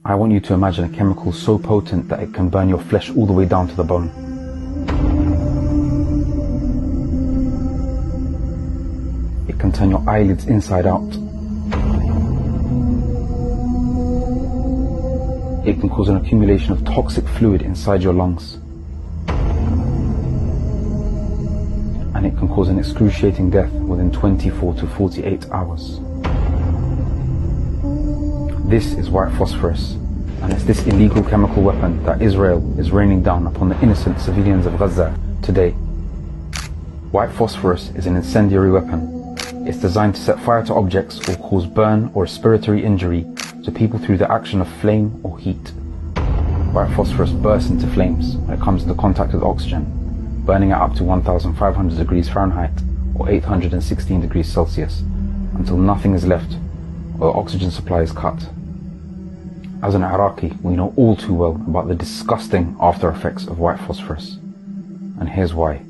I want you to imagine a chemical so potent that it can burn your flesh all the way down to the bone. It can turn your eyelids inside out. It can cause an accumulation of toxic fluid inside your lungs. And it can cause an excruciating death within 24 to 48 hours. This is white phosphorus, and it's this illegal chemical weapon that Israel is raining down upon the innocent civilians of Gaza today. White phosphorus is an incendiary weapon. It's designed to set fire to objects or cause burn or respiratory injury to people through the action of flame or heat. White phosphorus bursts into flames when it comes into contact with oxygen, burning at up to 1500 degrees Fahrenheit or 816 degrees Celsius until nothing is left or the oxygen supply is cut. As an Iraqi, we know all too well about the disgusting after effects of white phosphorus. And here's why.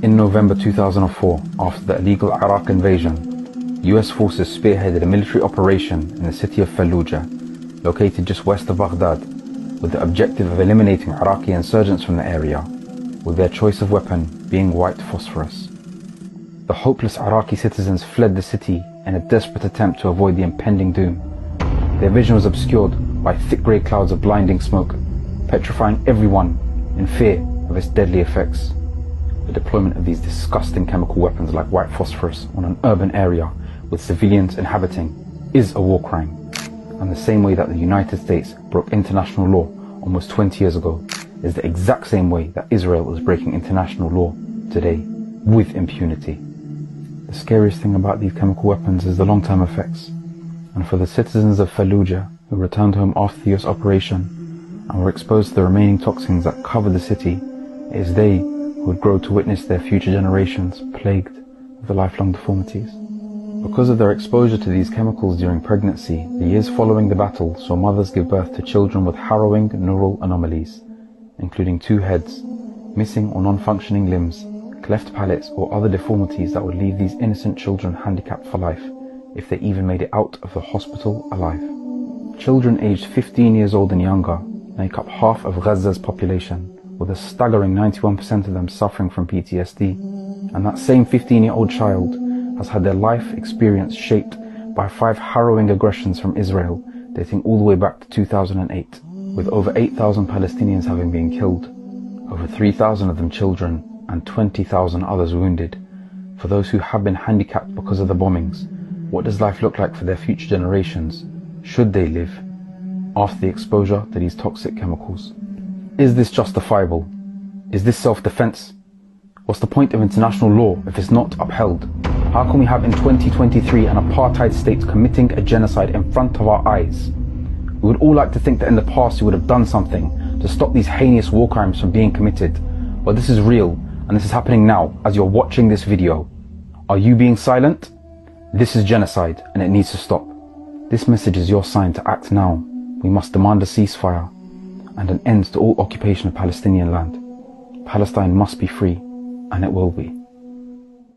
In November 2004, after the illegal Iraq invasion, US forces spearheaded a military operation in the city of Fallujah, located just west of Baghdad, with the objective of eliminating Iraqi insurgents from the area, with their choice of weapon being white phosphorus. The hopeless Iraqi citizens fled the city in a desperate attempt to avoid the impending doom. Their vision was obscured by thick grey clouds of blinding smoke, petrifying everyone in fear of its deadly effects. The deployment of these disgusting chemical weapons like white phosphorus on an urban area with civilians inhabiting is a war crime. And the same way that the United States broke international law almost 20 years ago is the exact same way that Israel is breaking international law today with impunity. The scariest thing about these chemical weapons is the long-term effects. And for the citizens of Fallujah who returned home after the US operation and were exposed to the remaining toxins that covered the city, it is they who would grow to witness their future generations plagued with the lifelong deformities. Because of their exposure to these chemicals during pregnancy, the years following the battle saw mothers give birth to children with harrowing neural anomalies, including 2 heads, missing or non-functioning limbs, cleft palates or other deformities that would leave these innocent children handicapped for life if they even made it out of the hospital alive. Children aged 15 years old and younger make up half of Gaza's population, with a staggering 91% of them suffering from PTSD. And that same 15-year-old child has had their life experience shaped by 5 harrowing aggressions from Israel dating all the way back to 2008, with over 8,000 Palestinians having been killed, over 3,000 of them children, and 20,000 others wounded. For those who have been handicapped because of the bombings, what does life look like for their future generations, should they live, after the exposure to these toxic chemicals? Is this justifiable? Is this self-defense? What's the point of international law if it's not upheld? How can we have in 2023 an apartheid state committing a genocide in front of our eyes? We would all like to think that in the past we would have done something to stop these heinous war crimes from being committed. But this is real, and this is happening now as you're watching this video. Are you being silent? This is genocide, and it needs to stop. This message is your sign to act now. We must demand a ceasefire and an end to all occupation of Palestinian land. Palestine must be free, and it will be.